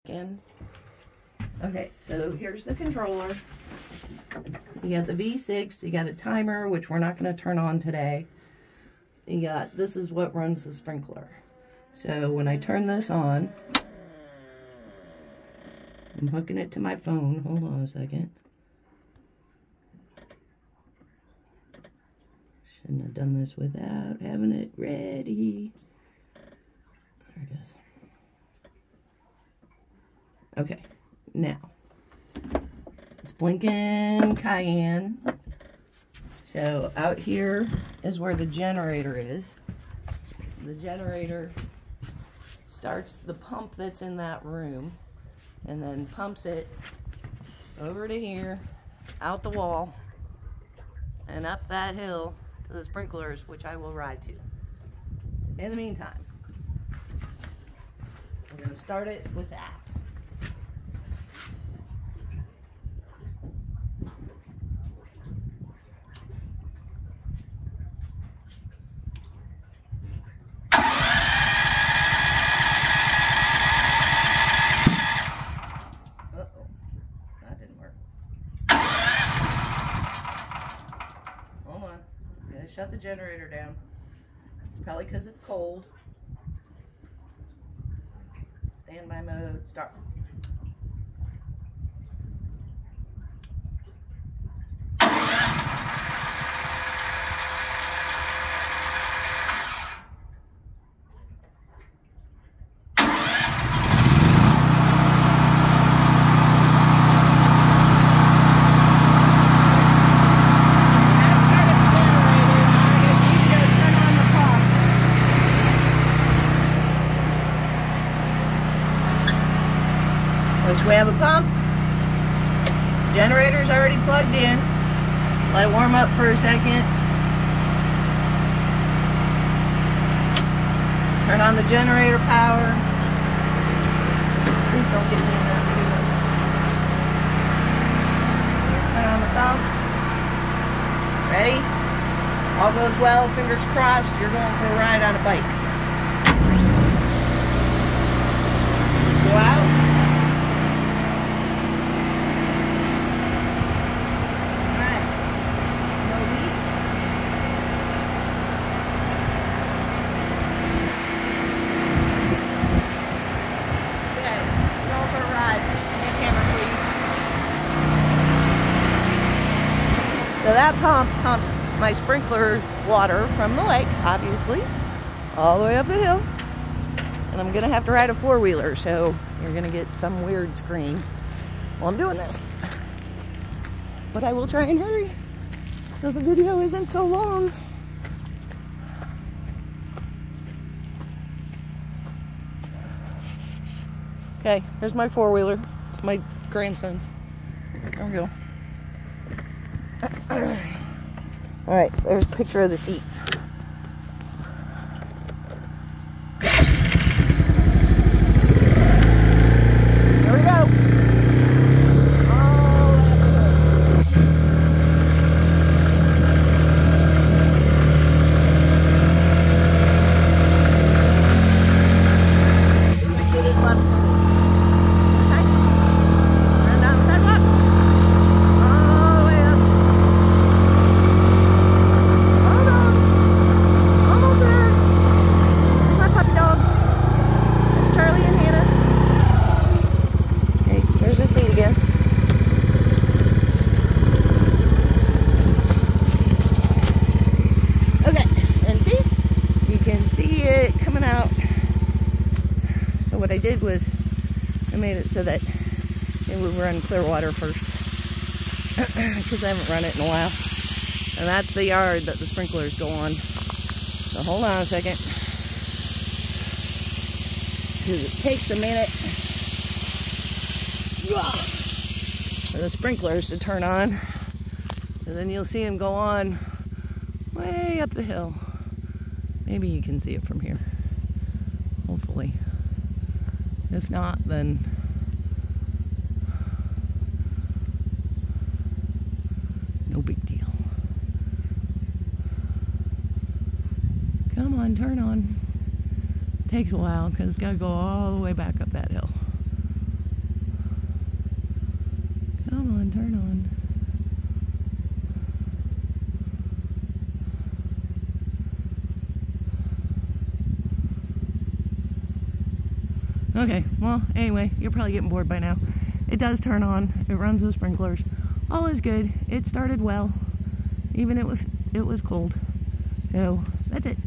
in. Okay, so here's the controller. You got the V6, you got a timer, which we're not going to turn on today. You got, this is what runs the sprinkler. So when I turn this on, I'm hooking it to my phone. Hold on a second. Shouldn't have done this without having it ready. There it is. Okay, now it's blinking cayenne. So out here is where the generator is. The generator starts the pump that's in that room and then pumps it over to here, out the wall, and up that hill to the sprinklers, which I will ride to. In the meantime, we're going to start it with that. Shut the generator down. It's probably because it's cold. Standby mode, start. Which we have a pump. Generator's already plugged in. Let it warm up for a second. Turn on the generator power. Please don't get me in that video. Turn on the pump. Ready? All goes well, fingers crossed, you're going for a ride on a bike. Go out. So that pump pumps my sprinkler water from the lake, obviously, all the way up the hill. And I'm going to have to ride a four-wheeler, so you're going to get some weird screen while I'm doing this. But I will try and hurry so the video isn't so long. Okay, here's my four-wheeler. It's my grandson's. There we go. Alright, there's a picture of the seat. Here we go. What I did was I made it so that it would run clear water first because I haven't run it in a while. And that's the yard that the sprinklers go on. So hold on a second, because it takes a minute for the sprinklers to turn on, and then you'll see them go on way up the hill. Maybe you can see it from here, hopefully. If not, then no big deal. Come on, turn on. Takes a while because it's got to go all the way back up that hill. on, turn on. Okay, well, anyway, you're probably getting bored by now. It does turn on. It runs the sprinklers. All is good. It started well. Even it was cold. So, that's it.